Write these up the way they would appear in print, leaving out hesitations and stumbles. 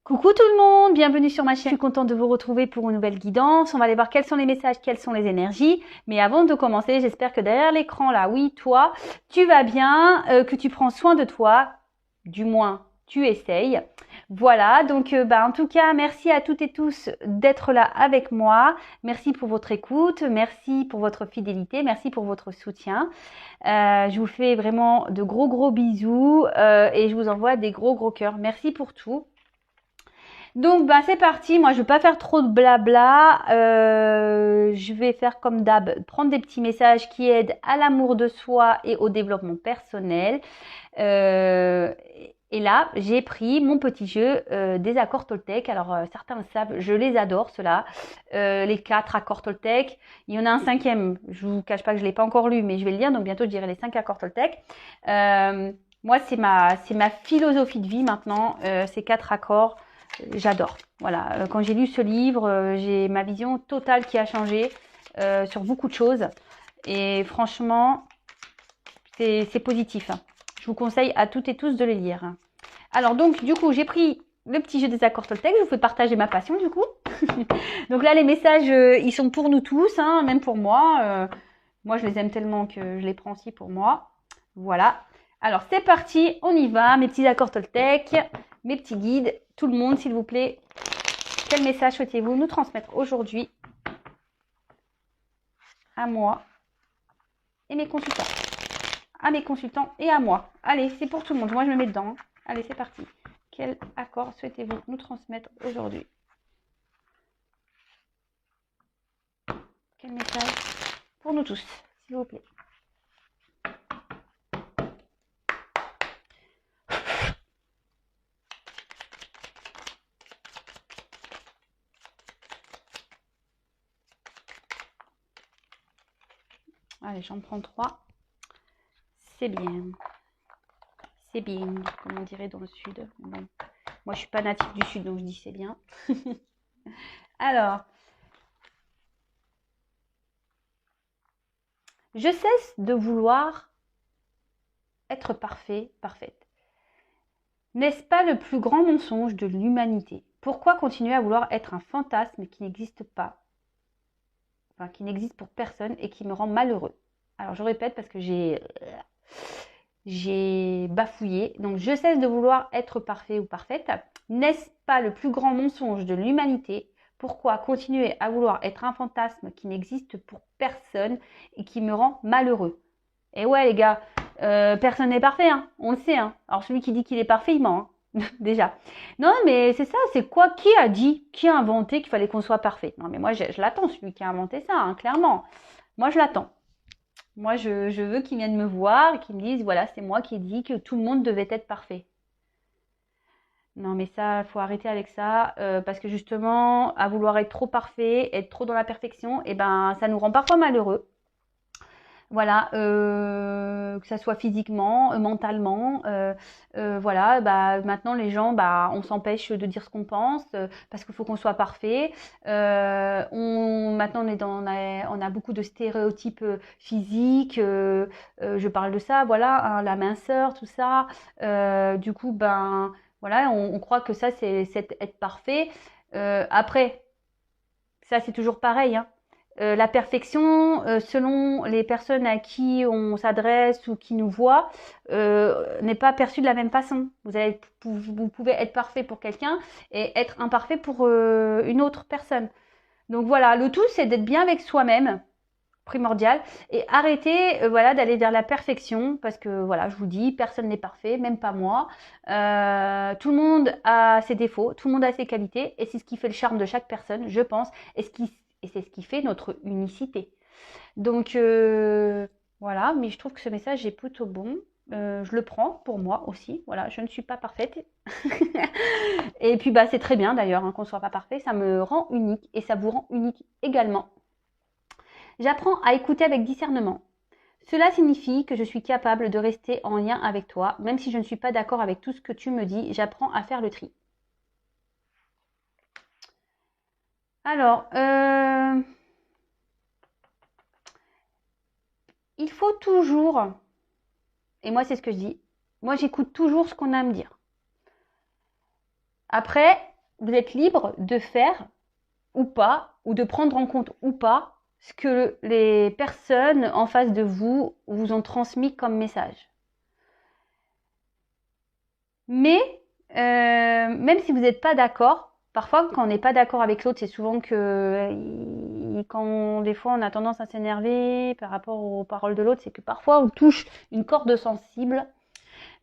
Coucou tout le monde, bienvenue sur ma chaîne. Je suis contente de vous retrouver pour une nouvelle guidance. On va aller voir quels sont les messages, quelles sont les énergies. Mais avant de commencer, j'espère que derrière l'écran là, oui, toi, tu vas bien, que tu prends soin de toi. Du moins, tu essayes. Voilà, donc en tout cas, merci à toutes et tous d'être là avec moi. Merci pour votre écoute, merci pour votre fidélité, merci pour votre soutien. Je vous fais vraiment de gros bisous et je vous envoie des gros cœurs. Merci pour tout. Donc c'est parti, moi je ne vais pas faire trop de blabla, je vais faire comme d'hab, prendre des petits messages qui aident à l'amour de soi et au développement personnel. Et là, j'ai pris mon petit jeu des accords Toltec. Alors certains le savent, je les adore ceux-là. Les 4 accords Toltec. Il y en a un cinquième, je vous cache pas que je ne l'ai pas encore lu, mais je vais le lire, donc bientôt je dirai les 5 accords Toltec. Moi, c'est ma philosophie de vie maintenant, ces 4 accords. J'adore. Voilà, quand j'ai lu ce livre, j'ai ma vision totale qui a changé sur beaucoup de choses. Et franchement, c'est positif. Je vous conseille à toutes et tous de les lire. Alors donc, du coup, j'ai pris le petit jeu des accords Toltec. Je vous fais partager ma passion, du coup. Donc là, les messages, ils sont pour nous tous, hein, même pour moi. Moi, je les aime tellement que je les prends aussi pour moi. Voilà. Alors, c'est parti, on y va. Mes petits accords Toltec, mes petits guides. Tout le monde, s'il vous plaît. Quel message souhaitez-vous nous transmettre aujourd'hui à moi et mes consultants? À mes consultants et à moi. Allez, c'est pour tout le monde. Moi, je me mets dedans. Allez, c'est parti. Quel accord souhaitez-vous nous transmettre aujourd'hui? Quel message pour nous tous, s'il vous plaît? Allez, j'en prends 3. C'est bien. C'est bien, comme on dirait dans le sud. Bon. Moi, je suis pas native du sud, donc je dis c'est bien. Alors, je cesse de vouloir être parfait, parfaite. N'est-ce pas le plus grand mensonge de l'humanité? Pourquoi continuer à vouloir être un fantasme qui n'existe pas, enfin qui n'existe pour personne et qui me rend malheureux? Alors je répète parce que j'ai bafouillé. Donc je cesse de vouloir être parfait ou parfaite. N'est-ce pas le plus grand mensonge de l'humanité? Pourquoi continuer à vouloir être un fantasme qui n'existe pour personne et qui me rend malheureux? Et ouais les gars, personne n'est parfait, hein, on le sait. Hein. Alors celui qui dit qu'il est parfait, il ment, hein, déjà. Non mais c'est ça, c'est quoi? Qui a dit, qui a inventé qu'il fallait qu'on soit parfait? Non mais moi je l'attends, celui qui a inventé ça, hein, clairement. Moi je l'attends. Moi je veux qu'il vienne me voir et qu'il me dise, voilà, c'est moi qui ai dit que tout le monde devait être parfait. Non mais ça, faut arrêter avec ça, parce que justement, à vouloir être trop parfait, être trop dans la perfection, et ça nous rend parfois malheureux. Voilà, que ça soit physiquement, mentalement, voilà, maintenant les gens, on s'empêche de dire ce qu'on pense parce qu'il faut qu'on soit parfait. Maintenant on a beaucoup de stéréotypes physiques. Je parle de ça, voilà, hein, la minceur, tout ça. Du coup, voilà, on croit que ça c'est être parfait. Après, ça c'est toujours pareil, hein. La perfection, selon les personnes à qui on s'adresse ou qui nous voient, n'est pas perçue de la même façon. Vous pouvez être parfait pour quelqu'un et être imparfait pour une autre personne. Donc voilà, le tout c'est d'être bien avec soi-même, primordial, et arrêter voilà d'aller vers la perfection parce que voilà, je vous dis, personne n'est parfait, même pas moi. Tout le monde a ses défauts, tout le monde a ses qualités, et c'est ce qui fait le charme de chaque personne, je pense, et c'est ce qui fait notre unicité. Donc voilà, mais je trouve que ce message est plutôt bon. Je le prends pour moi aussi. Voilà, je ne suis pas parfaite. Et puis c'est très bien d'ailleurs, hein, qu'on ne soit pas parfait. Ça me rend unique et ça vous rend unique également. J'apprends à écouter avec discernement. Cela signifie que je suis capable de rester en lien avec toi, même si je ne suis pas d'accord avec tout ce que tu me dis. J'apprends à faire le tri. Alors, il faut toujours, et moi c'est ce que je dis, moi j'écoute toujours ce qu'on a à me dire. Après, vous êtes libre de faire ou pas, ou de prendre en compte ou pas ce que les personnes en face de vous ont transmis comme message. Mais même si vous n'êtes pas d'accord, parfois quand on n'est pas d'accord avec l'autre, c'est souvent que quand des fois on a tendance à s'énerver par rapport aux paroles de l'autre, c'est que parfois on touche une corde sensible.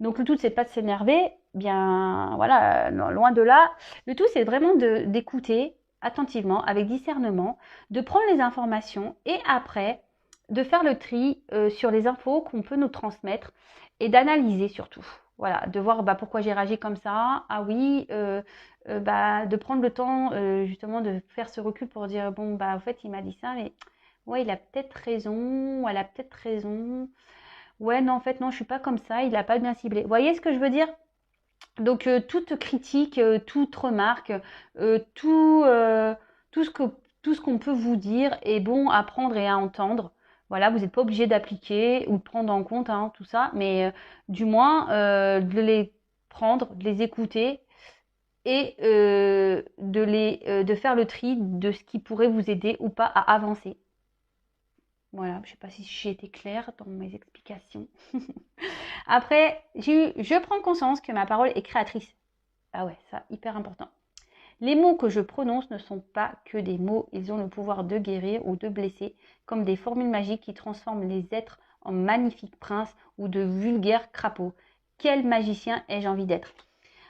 Donc le tout c'est pas de s'énerver, bien voilà, loin de là. Le tout c'est vraiment d'écouter attentivement, avec discernement, de prendre les informations et après de faire le tri sur les infos qu'on peut nous transmettre et d'analyser surtout. Voilà, de voir pourquoi j'ai réagi comme ça. Ah oui, de prendre le temps justement de faire ce recul pour dire bon en fait il m'a dit ça, mais ouais il a peut-être raison, ou elle a peut-être raison. Ouais non en fait non je suis pas comme ça, il a pas bien ciblé. Vous voyez ce que je veux dire? Donc toute critique, toute remarque, tout ce qu'on peut vous dire est bon à prendre et à entendre. Voilà, vous n'êtes pas obligé d'appliquer ou de prendre en compte tout ça, mais du moins de les prendre, de les écouter et de faire le tri de ce qui pourrait vous aider ou pas à avancer. Voilà, je ne sais pas si j'ai été claire dans mes explications. Après, je prends conscience que ma parole est créatrice. Ah ouais, ça, hyper important. Les mots que je prononce ne sont pas que des mots, ils ont le pouvoir de guérir ou de blesser, comme des formules magiques qui transforment les êtres en magnifiques princes ou de vulgaires crapauds. Quel magicien ai-je envie d'être?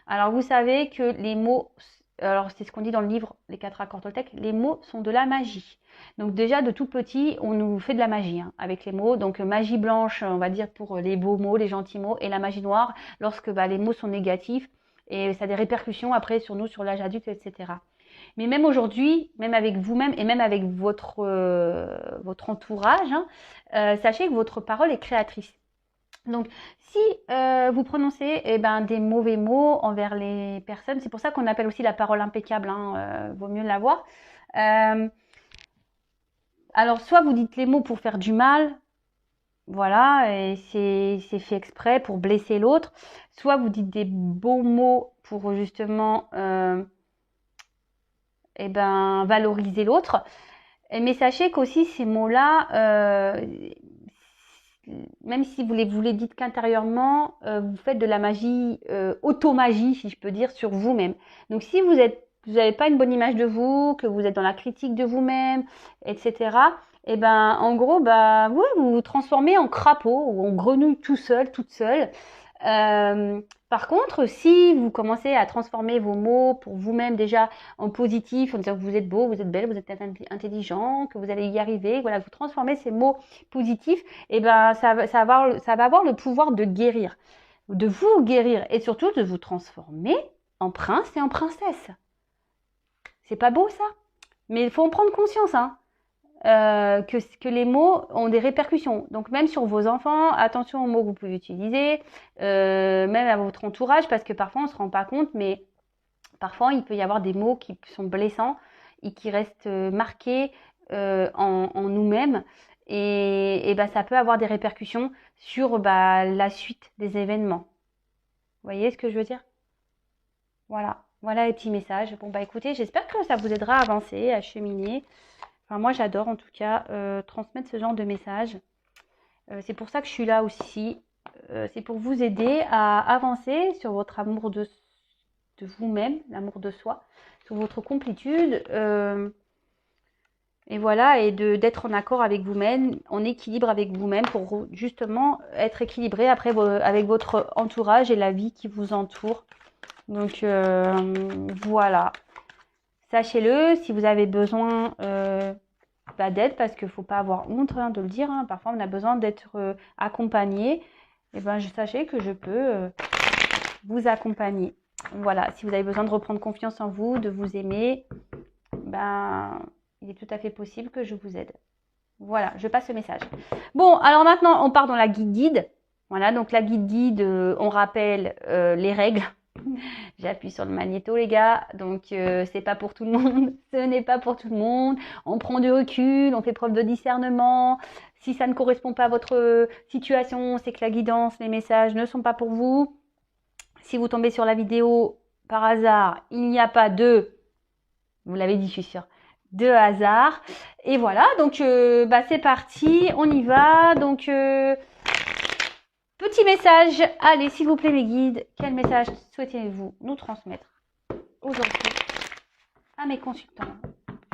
Alors vous savez que les mots, alors c'est ce qu'on dit dans le livre Les 4 accords Toltec, les mots sont de la magie. Donc déjà de tout petit, on nous fait de la magie avec les mots. Donc magie blanche, on va dire pour les beaux mots, les gentils mots, et la magie noire lorsque les mots sont négatifs et ça a des répercussions après sur nous, sur l'âge adulte, etc. Mais même aujourd'hui, même avec vous-même et même avec votre entourage, sachez que votre parole est créatrice. Donc, si vous prononcez des mauvais mots envers les personnes, c'est pour ça qu'on appelle aussi la parole impeccable, vaut mieux l'avoir. Alors, soit vous dites les mots pour faire du mal, voilà, et c'est fait exprès pour blesser l'autre, soit vous dites des beaux mots pour justement valoriser l'autre. Mais sachez qu'aussi ces mots-là, même si vous les dites qu'intérieurement, vous faites de la magie, automagie, si je peux dire, sur vous-même. Donc si vous n'avez pas une bonne image de vous, que vous êtes dans la critique de vous-même, etc., en gros, vous vous transformez en crapaud ou en grenouille tout seul, toute seule. Par contre, si vous commencez à transformer vos mots pour vous-même déjà en positif, en disant que vous êtes beau, vous êtes belle, vous êtes intelligent, que vous allez y arriver, voilà, vous transformez ces mots positifs, ça va avoir le pouvoir de guérir, de vous guérir et surtout de vous transformer en prince et en princesse. C'est pas beau ça? Mais il faut en prendre conscience, que les mots ont des répercussions. Donc même sur vos enfants, attention aux mots que vous pouvez utiliser, même à votre entourage, parce que parfois on ne se rend pas compte, mais parfois il peut y avoir des mots qui sont blessants et qui restent marqués en nous-mêmes. Et ça peut avoir des répercussions sur la suite des événements. Vous voyez ce que je veux dire? Voilà. Voilà les petits messages. Bon écoutez, j'espère que ça vous aidera à avancer, à cheminer. Enfin, moi, j'adore en tout cas transmettre ce genre de messages. C'est pour ça que je suis là aussi. C'est pour vous aider à avancer sur votre amour de vous-même, l'amour de soi, sur votre complétude. Et voilà, et d'être en accord avec vous-même, en équilibre avec vous-même pour justement être équilibré après avec votre entourage et la vie qui vous entoure. Donc voilà. Sachez-le, si vous avez besoin d'aide, parce qu'il ne faut pas avoir honte de le dire, parfois on a besoin d'être accompagné, sachez que je peux vous accompagner. Voilà, si vous avez besoin de reprendre confiance en vous, de vous aimer, il est tout à fait possible que je vous aide. Voilà, je passe le message. Bon, alors maintenant, on part dans la guide. Voilà, donc la guide, on rappelle les règles. J'appuie sur le magnéto les gars, donc c'est pas pour tout le monde, ce n'est pas pour tout le monde, on prend du recul, on fait preuve de discernement, si ça ne correspond pas à votre situation, c'est que la guidance, les messages ne sont pas pour vous. Si vous tombez sur la vidéo, par hasard, il n'y a pas de, vous l'avez dit, je suis sûre, de hasard. Et voilà, donc c'est parti, on y va. Donc, petit message. Allez, s'il vous plaît, mes guides, quel message souhaitez-vous nous transmettre aujourd'hui à mes consultants,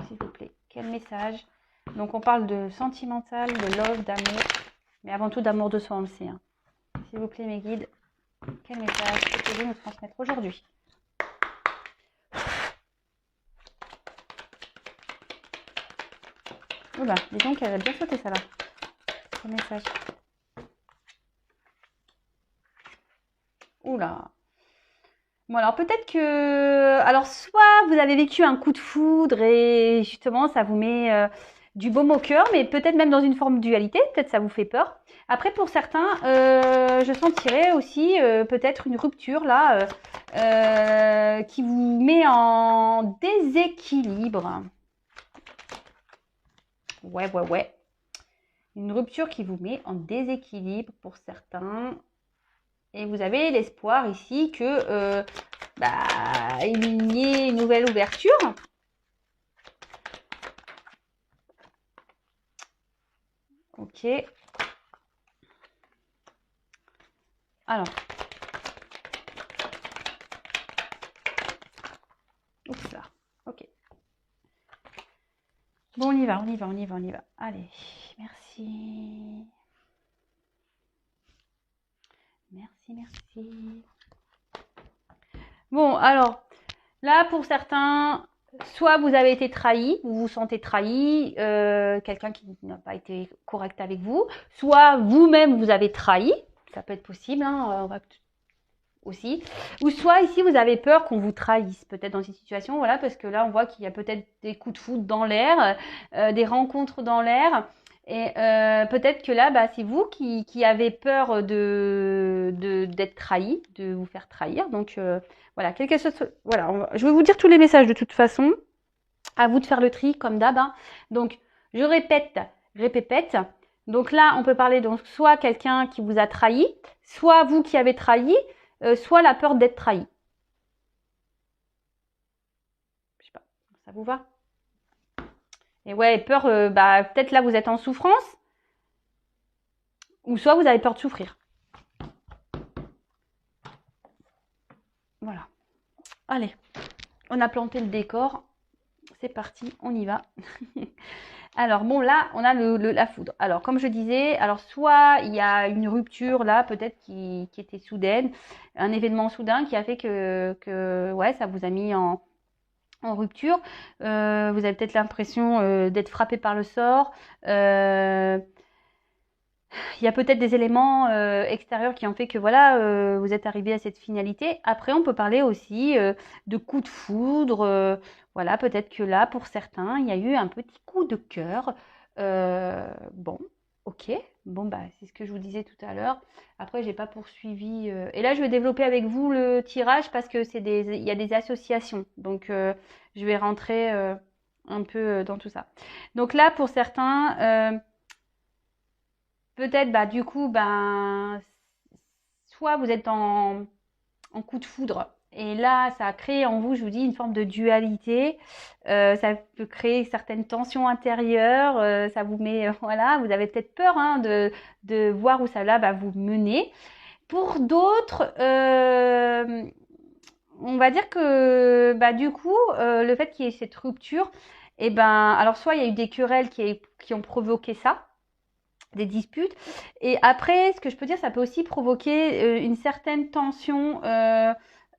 s'il vous plaît? Quel message? Donc, on parle de sentimental, de love, d'amour, mais avant tout d'amour de soi, on le sait. Hein. S'il vous plaît, mes guides, quel message souhaitez-vous nous transmettre aujourd'hui? Oula, dis donc, elle a bien sauté, ça là. Quel message? Oula. Bon, alors peut-être que... Alors, soit vous avez vécu un coup de foudre et justement, ça vous met du baume au cœur, mais peut-être même dans une forme de dualité, peut-être ça vous fait peur. Après, pour certains, je sentirais aussi peut-être une rupture là qui vous met en déséquilibre. Ouais. Une rupture qui vous met en déséquilibre pour certains. Et vous avez l'espoir ici que il y ait une nouvelle ouverture. Ok. Alors. Oups là. Ok. Bon, on y va. Allez, merci. Merci. Bon, alors, là, pour certains, soit vous avez été trahi, vous vous sentez trahi, quelqu'un qui n'a pas été correct avec vous, soit vous-même vous avez trahi, ça peut être possible, hein, on va aussi, ou soit ici vous avez peur qu'on vous trahisse, peut-être dans cette situation, voilà, parce que là on voit qu'il y a peut-être des coups de foudre dans l'air, des rencontres dans l'air. Et peut-être que là, c'est vous qui avez peur d'être trahi, de vous faire trahir. Donc voilà, quelque chose. Voilà, je vais vous dire tous les messages de toute façon. À vous de faire le tri comme d'hab. Hein. Donc je répète. Donc là, on peut parler donc soit quelqu'un qui vous a trahi, soit vous qui avez trahi, soit la peur d'être trahi. Je sais pas, ça vous va? Et ouais, peur, peut-être là vous êtes en souffrance, ou soit vous avez peur de souffrir. Voilà. Allez, on a planté le décor. C'est parti, on y va. Alors bon, là, on a la foudre. Alors, comme je disais, alors soit il y a une rupture là, peut-être qui était soudaine, un événement soudain qui a fait que ouais, ça vous a mis en rupture. Vous avez peut-être l'impression d'être frappé par le sort. Il y a peut-être des éléments extérieurs qui ont fait que voilà, vous êtes arrivé à cette finalité. Après, on peut parler aussi de coups de foudre. Voilà, peut-être que là, pour certains, il y a eu un petit coup de cœur. Bon, ok. Bon, c'est ce que je vous disais tout à l'heure. Après, j'ai pas poursuivi. Et là, je vais développer avec vous le tirage parce que il y a des associations. Donc, je vais rentrer un peu dans tout ça. Donc là, pour certains peut-être, du coup, soit vous êtes en coup de foudre, et là, ça a créé en vous, je vous dis, une forme de dualité. Ça peut créer certaines tensions intérieures. Ça vous met, voilà, vous avez peut-être peur hein, de voir où ça va vous mener. Pour d'autres, on va dire que, du coup, le fait qu'il y ait cette rupture, alors soit il y a eu des querelles qui ont provoqué ça, des disputes. Et après, ce que je peux dire, ça peut aussi provoquer une certaine tension,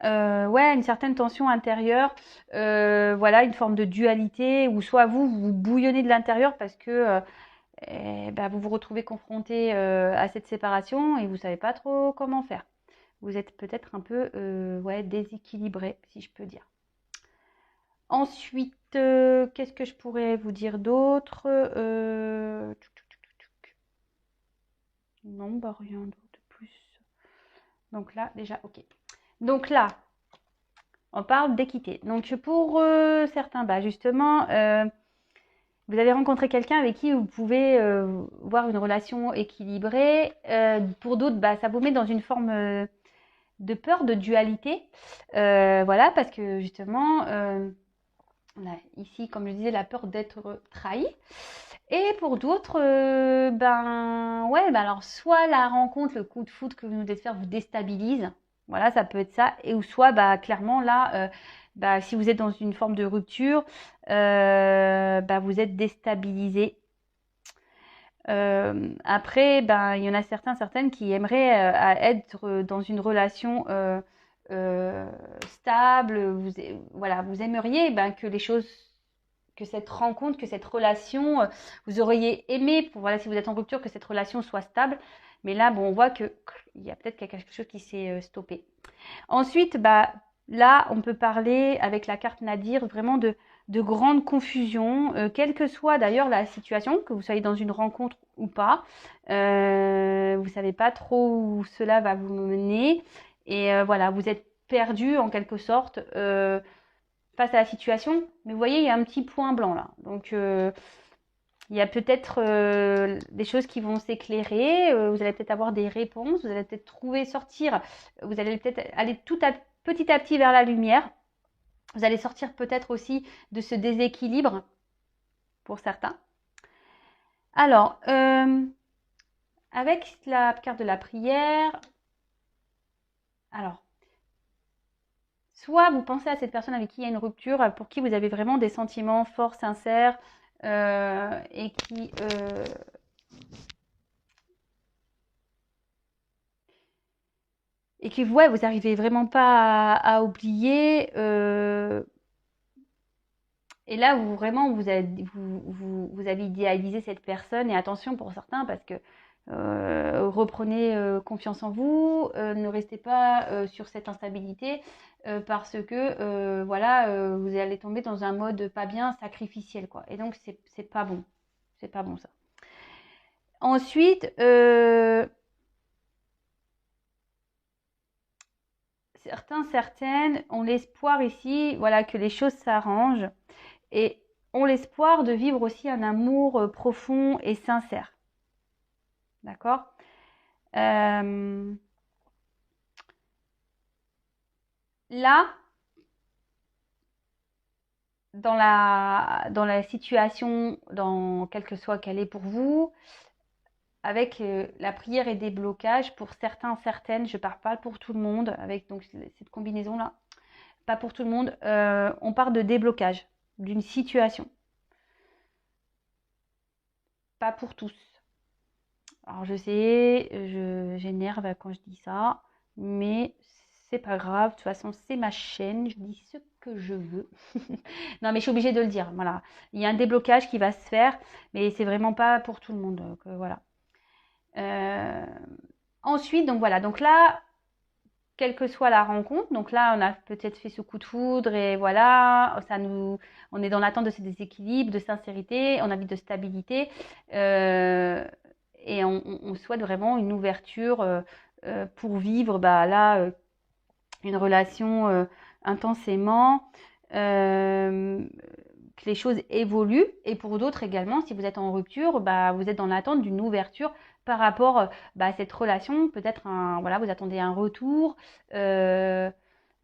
une certaine tension intérieure, voilà, une forme de dualité, où soit vous bouillonnez de l'intérieur parce que vous vous retrouvez confronté à cette séparation et vous savez pas trop comment faire. Vous êtes peut-être un peu déséquilibré, si je peux dire. Ensuite, qu'est-ce que je pourrais vous dire d'autre Non, rien de plus. Donc là, déjà, ok. Donc là, on parle d'équité. Donc pour certains, justement, vous avez rencontré quelqu'un avec qui vous pouvez voir une relation équilibrée. Pour d'autres, ça vous met dans une forme de peur de dualité. Voilà, parce que justement, on a ici, comme je disais, la peur d'être trahi. Et pour d'autres, ben ouais, ben alors soit la rencontre, le coup de foudre que vous venez de faire vous déstabilise, voilà, ça peut être ça, et ou soit bah clairement là, bah, si vous êtes dans une forme de rupture, bah, vous êtes déstabilisé. Après, ben il y en a certaines qui aimeraient être dans une relation euh, stable. Voilà, vous aimeriez ben, que les choses que cette rencontre, que cette relation, vous auriez aimé, voilà, si vous êtes en rupture, que cette relation soit stable. Mais là, bon, on voit que il y a peut-être quelque chose qui s'est stoppé. Ensuite, bah, là, on peut parler avec la carte Nadir vraiment de grande confusion, quelle que soit d'ailleurs la situation, que vous soyez dans une rencontre ou pas. Vous savez pas trop où cela va vous mener. Et voilà, vous êtes perdu en quelque sorte face à la situation. Mais vous voyez, il y a un petit point blanc là. Donc, il y a peut-être des choses qui vont s'éclairer, vous allez peut-être avoir des réponses, vous allez peut-être trouver, sortir, vous allez peut-être aller petit à petit vers la lumière. Vous allez sortir peut-être aussi de ce déséquilibre pour certains. Alors, avec la carte de la prière, alors, soit vous pensez à cette personne avec qui il y a une rupture, pour qui vous avez vraiment des sentiments forts, sincères, et qui ouais, vous n'arrivez vraiment pas à oublier. Et là, vous avez idéalisé cette personne. Et attention pour certains, parce que reprenez confiance en vous, ne restez pas sur cette instabilité, parce que voilà, vous allez tomber dans un mode pas bien sacrificiel, quoi. Et donc, c'est pas bon. C'est pas bon ça. Ensuite, certaines ont l'espoir ici, voilà, que les choses s'arrangent et ont l'espoir de vivre aussi un amour profond et sincère. D'accord. Là, dans la situation, dans quelle que soit qu'elle est pour vous, avec la prière et des blocages, pour certains, certaines, je ne parle pas pour tout le monde, avec donc cette combinaison-là, pas pour tout le monde, on part de déblocage d'une situation. Pas pour tous. Alors je sais, j'énerve quand je dis ça, mais c'est pas grave. De toute façon, c'est ma chaîne, je dis ce que je veux. Non, mais je suis obligée de le dire. Voilà, il y a un déblocage qui va se faire, mais c'est vraiment pas pour tout le monde. Donc, voilà. Ensuite, donc voilà. Donc là, quelle que soit la rencontre, donc là, on a peut-être fait ce coup de foudre et voilà, on est dans l'attente de ce déséquilibre, de sincérité, on a envie de stabilité. Et on souhaite vraiment une ouverture pour vivre bah, là une relation intensément, que les choses évoluent. Et pour d'autres également, si vous êtes en rupture, bah, vous êtes dans l'attente d'une ouverture par rapport bah, à cette relation. Peut-être voilà, vous attendez un retour de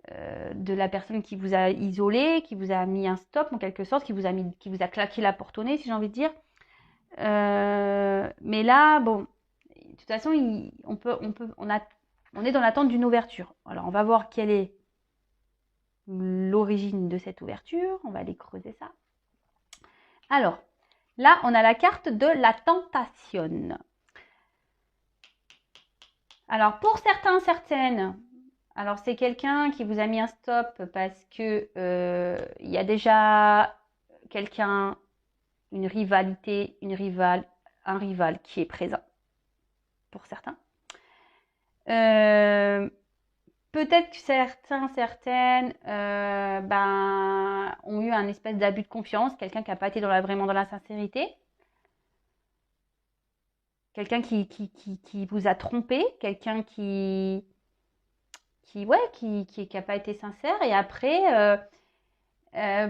la personne qui vous a isolé, qui vous a mis un stop en quelque sorte, qui vous a claqué la porte au nez, si j'ai envie de dire. Mais là, bon, de toute façon, on est dans l'attente d'une ouverture. Alors, on va voir quelle est l'origine de cette ouverture. On va aller creuser ça. Alors, là, on a la carte de la tentation. Alors, pour certains, certaines, alors c'est quelqu'un qui vous a mis un stop parce que il y a déjà quelqu'un, une rivalité, un rival qui est présent pour certains. Peut-être que certaines ben, ont eu un espèce d'abus de confiance, quelqu'un qui n'a pas été vraiment dans la sincérité, quelqu'un qui vous a trompé, quelqu'un qui n'a pas été sincère. Et après,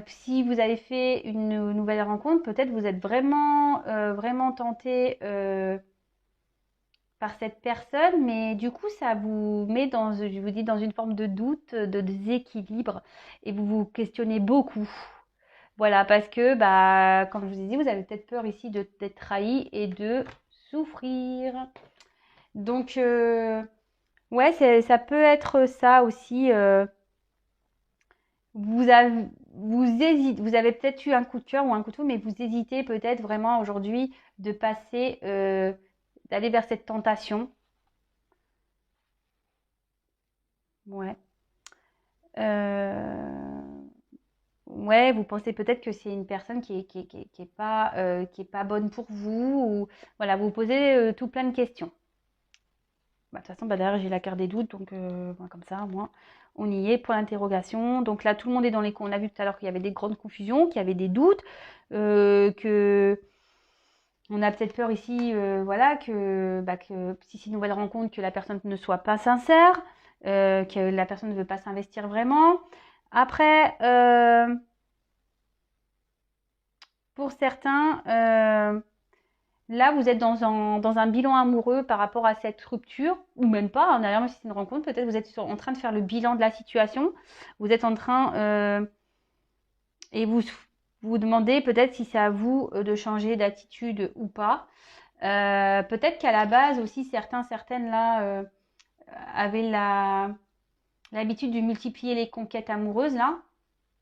si vous avez fait une nouvelle rencontre, peut-être vous êtes vraiment tenté par cette personne, mais du coup, ça vous met dans, je vous dis, dans une forme de doute, de déséquilibre, et vous vous questionnez beaucoup. Voilà, parce que, bah, comme je vous ai dit, vous avez peut-être peur ici d'être trahi et de souffrir. Donc, ouais, ça peut être ça aussi. Vous avez, vous avez peut-être eu un coup de cœur ou un coup de foudre, mais vous hésitez peut-être vraiment aujourd'hui de passer, d'aller vers cette tentation. Ouais. Euh, ouais, vous pensez peut-être que c'est une personne qui est pas bonne pour vous, ou voilà, vous vous posez tout plein de questions. Bah, de toute façon, bah, derrière, j'ai la carte des doutes, donc bah, comme ça, moi, on y est, point d'interrogation. Donc là, tout le monde est dans les... On a vu tout à l'heure qu'il y avait des grandes confusions, qu'il y avait des doutes, que on a peut-être peur ici, voilà, que si c'est une nouvelle rencontre, que la personne ne soit pas sincère, que la personne ne veut pas s'investir vraiment. Après, pour certains, là, vous êtes dans un bilan amoureux par rapport à cette rupture, ou même pas, hein, d'ailleurs, même si c'est une rencontre, peut-être vous êtes en train de faire le bilan de la situation, vous êtes en train, et vous vous demandez peut-être si c'est à vous de changer d'attitude ou pas. Peut-être qu'à la base aussi, certaines là avaient l'habitude de multiplier les conquêtes amoureuses là,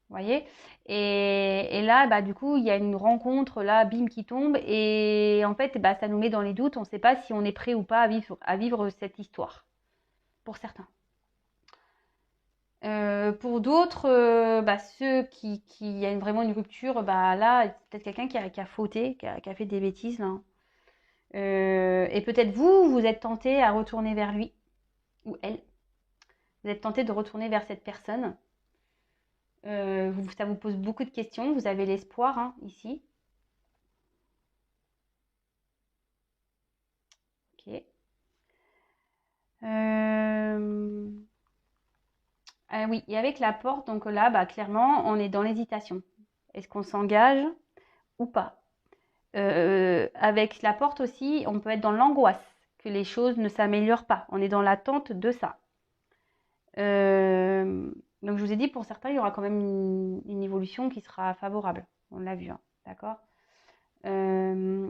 vous voyez. Et là, bah, du coup, il y a une rencontre là, bim, qui tombe. Et en fait, bah, ça nous met dans les doutes. On ne sait pas si on est prêt ou pas à vivre cette histoire, pour certains. Pour d'autres, bah, ceux qui y a vraiment une rupture, bah, là, peut-être quelqu'un qui a fauté, qui a fait des bêtises. Là. Et peut-être vous, vous êtes tenté à retourner vers lui ou elle. Vous êtes tenté de retourner vers cette personne. Ça vous pose beaucoup de questions. Vous avez l'espoir hein, ici. Ok. Ah oui, et avec la porte, donc là, bah, clairement, on est dans l'hésitation. Est-ce qu'on s'engage ou pas? Avec la porte aussi, on peut être dans l'angoisse, que les choses ne s'améliorent pas. On est dans l'attente de ça. Euh, donc je vous ai dit, pour certains, il y aura quand même une évolution qui sera favorable. On l'a vu, hein, d'accord? Euh,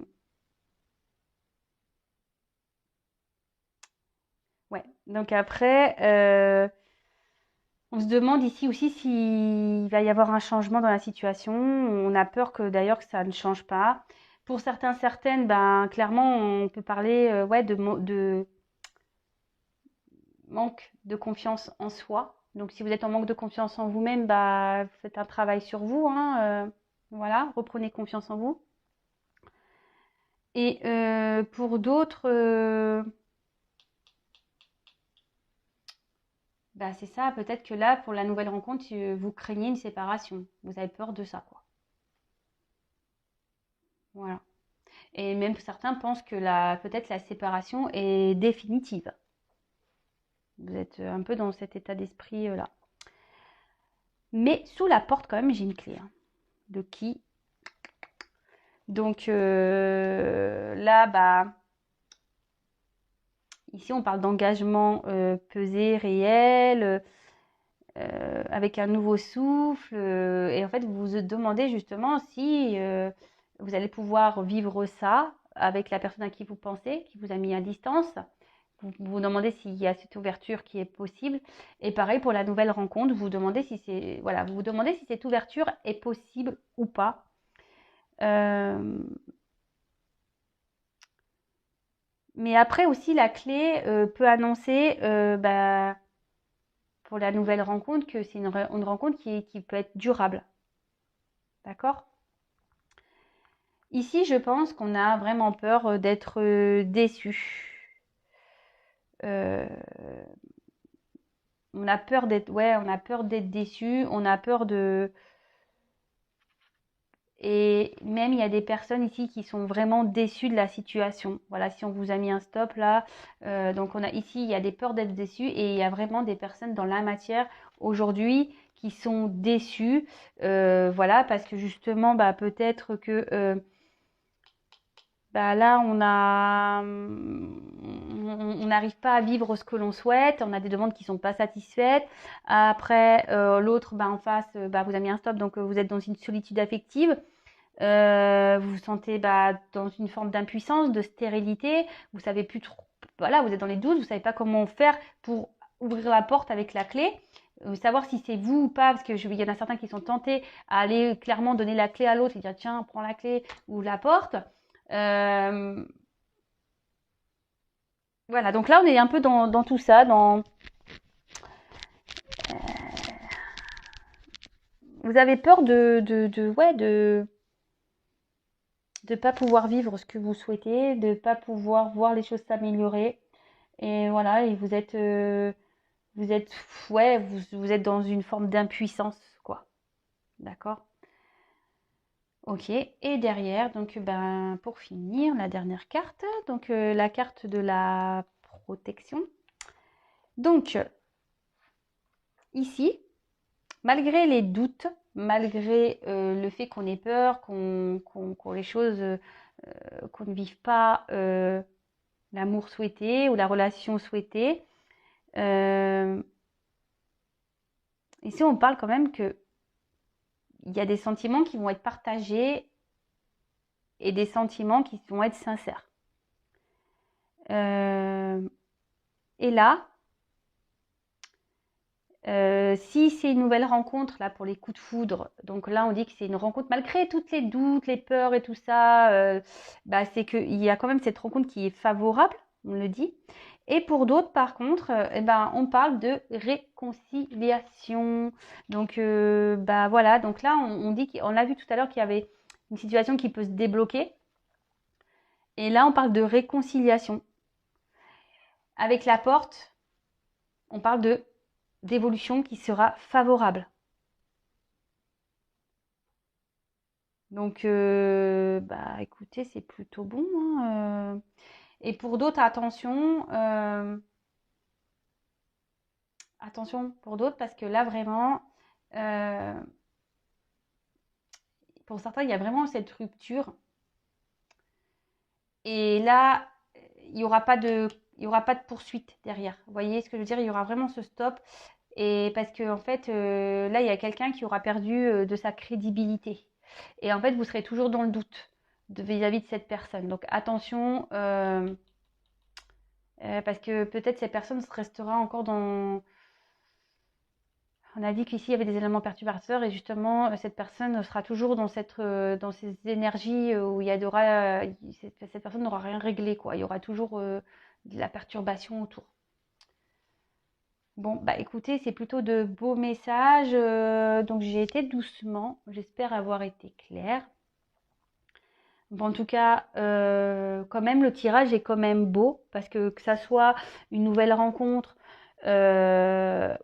ouais, donc après, on se demande ici aussi s'il va y avoir un changement dans la situation. On a peur que d'ailleurs que ça ne change pas. Pour certains, certaines, ben, clairement, on peut parler ouais, de manque de confiance en soi. Donc si vous êtes en manque de confiance en vous-même, bah, faites un travail sur vous. Hein, voilà, reprenez confiance en vous. Et pour d'autres, bah, c'est ça, peut-être que là, pour la nouvelle rencontre, vous craignez une séparation. Vous avez peur de ça, quoi. Voilà. Et même certains pensent que peut-être la séparation est définitive. Vous êtes un peu dans cet état d'esprit-là. Mais sous la porte, quand même, j'ai une clé. Hein. De qui? Donc là, bah, ici, on parle d'engagement pesé, réel, avec un nouveau souffle. Et en fait, vous vous demandez justement si vous allez pouvoir vivre ça avec la personne à qui vous pensez, qui vous a mis à distance. Vous vous demandez s'il y a cette ouverture qui est possible. Et pareil pour la nouvelle rencontre, vous vous demandez si voilà, vous vous demandez si cette ouverture est possible ou pas. Mais après aussi, la clé peut annoncer bah, pour la nouvelle rencontre que c'est une rencontre qui peut être durable. D'accord? Ici, je pense qu'on a vraiment peur d'être déçu. Euh, on a peur d'être, ouais, on a peur d'être déçu. On a peur de, et même il y a des personnes ici qui sont vraiment déçues de la situation. Voilà, si on vous a mis un stop là, donc on a ici, il y a des peurs d'être déçus et il y a vraiment des personnes dans la matière aujourd'hui qui sont déçues. Voilà, parce que justement, bah, peut-être que bah là, on n'arrive pas à vivre ce que l'on souhaite, on a des demandes qui sont pas satisfaites. Après, l'autre, bah, en face, bah, vous avez mis un stop, donc vous êtes dans une solitude affective. Vous vous sentez bah, dans une forme d'impuissance, de stérilité. Vous savez plus trop. Voilà, vous êtes dans les doutes, vous savez pas comment faire pour ouvrir la porte avec la clé. Savoir si c'est vous ou pas, parce il y en a certains qui sont tentés à aller clairement donner la clé à l'autre et dire tiens, prends la clé ou la porte. Euh, voilà, donc là on est un peu dans tout ça, vous avez peur de pas pouvoir vivre ce que vous souhaitez, de pas pouvoir voir les choses s'améliorer. Et voilà, et vous êtes, ouais, vous êtes dans une forme d'impuissance, quoi. D'accord? Ok. Et derrière, donc, ben, pour finir, la dernière carte, donc la carte de la protection. Donc, ici, malgré les doutes, malgré le fait qu'on ait peur, qu'on les choses, qu'on ne vive pas l'amour souhaité ou la relation souhaitée, ici on parle quand même que il y a des sentiments qui vont être partagés et des sentiments qui vont être sincères. Et là, si c'est une nouvelle rencontre là pour les coups de foudre, donc là on dit que c'est une rencontre malgré toutes les doutes, les peurs et tout ça, bah, c'est qu'il y a quand même cette rencontre qui est favorable, on le dit. Et pour d'autres, par contre, eh ben, on parle de réconciliation. Donc, bah voilà. Donc là, on dit qu'on a vu tout à l'heure qu'il y avait une situation qui peut se débloquer. Et là, on parle de réconciliation. Avec la porte, on parle d'évolution qui sera favorable. Donc, bah écoutez, c'est plutôt bon, hein. Et pour d'autres, attention pour d'autres, parce que là, vraiment, euh, pour certains, il y a vraiment cette rupture. Et là, il n'y aura pas il y aura pas de poursuite derrière. Vous voyez ce que je veux dire? Il y aura vraiment ce stop. Et parce que en fait, là, il y a quelqu'un qui aura perdu de sa crédibilité. Et en fait, vous serez toujours dans le doute vis-à-vis de cette personne. Donc attention, parce que peut-être cette personne restera encore dans. On a dit qu'ici il y avait des éléments perturbateurs et justement cette personne sera toujours dans ces énergies où il y aura cette personne n'aura rien réglé quoi. Il y aura toujours de la perturbation autour. Bon bah écoutez, c'est plutôt de beaux messages. Donc j'ai été doucement. J'espère avoir été claire. Bon, en tout cas, quand même, le tirage est quand même beau parce que ça soit une nouvelle rencontre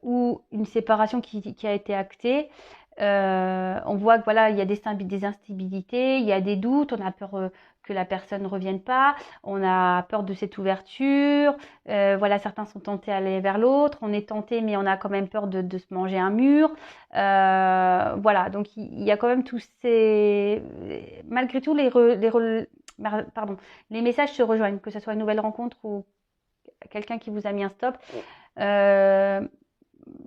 ou une séparation qui a été actée, on voit que voilà, il y a des instabilités, il y a des doutes, on a peur que la personne ne revienne pas, on a peur de cette ouverture, voilà, certains sont tentés à aller vers l'autre, on est tenté mais on a quand même peur de se manger un mur, voilà, donc il y a quand même tous ces, malgré tout pardon, les messages se rejoignent, que ce soit une nouvelle rencontre ou quelqu'un qui vous a mis un stop.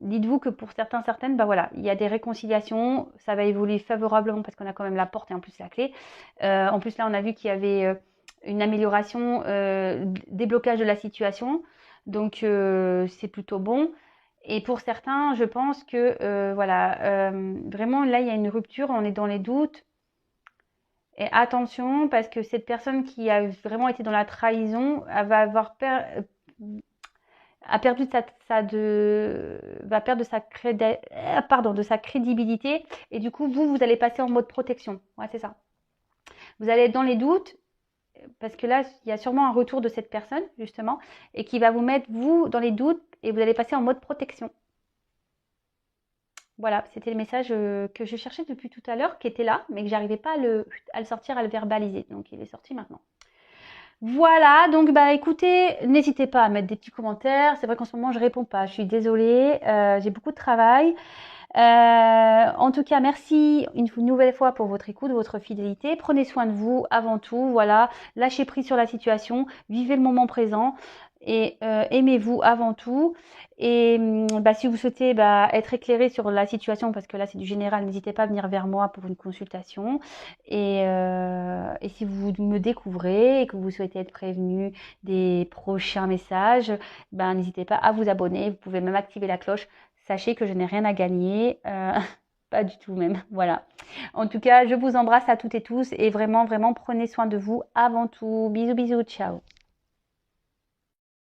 Dites-vous que pour certaines, bah voilà, il y a des réconciliations, ça va évoluer favorablement parce qu'on a quand même la porte et en plus la clé. En plus là, on a vu qu'il y avait une amélioration, déblocage de la situation, donc c'est plutôt bon. Et pour certains, je pense que voilà, vraiment là, il y a une rupture, on est dans les doutes. Et attention, parce que cette personne qui a vraiment été dans la trahison, elle va avoir a perdu va perdre de sa crédibilité et du coup vous allez passer en mode protection. Ouais, c'est ça. Vous allez être dans les doutes parce que là il y a sûrement un retour de cette personne justement et qui va vous mettre vous dans les doutes et vous allez passer en mode protection. Voilà, c'était le message que je cherchais depuis tout à l'heure, qui était là, mais que j'arrivais pas à le sortir, à le verbaliser. Donc il est sorti maintenant. Voilà, donc bah écoutez, n'hésitez pas à mettre des petits commentaires. C'est vrai qu'en ce moment je réponds pas, je suis désolée, j'ai beaucoup de travail. En tout cas, merci une nouvelle fois pour votre écoute, votre fidélité. Prenez soin de vous avant tout. Voilà, lâchez prise sur la situation, vivez le moment présent et aimez-vous avant tout. Et si vous souhaitez être éclairé sur la situation, parce que là c'est du général, n'hésitez pas à venir vers moi pour une consultation. Et si vous me découvrez et que vous souhaitez être prévenu des prochains messages, n'hésitez pas à vous abonner. Vous pouvez même activer la cloche. Sachez que je n'ai rien à gagner. Pas du tout même. Voilà. En tout cas, je vous embrasse à toutes et tous et vraiment, vraiment, prenez soin de vous avant tout. Bisous, bisous, ciao.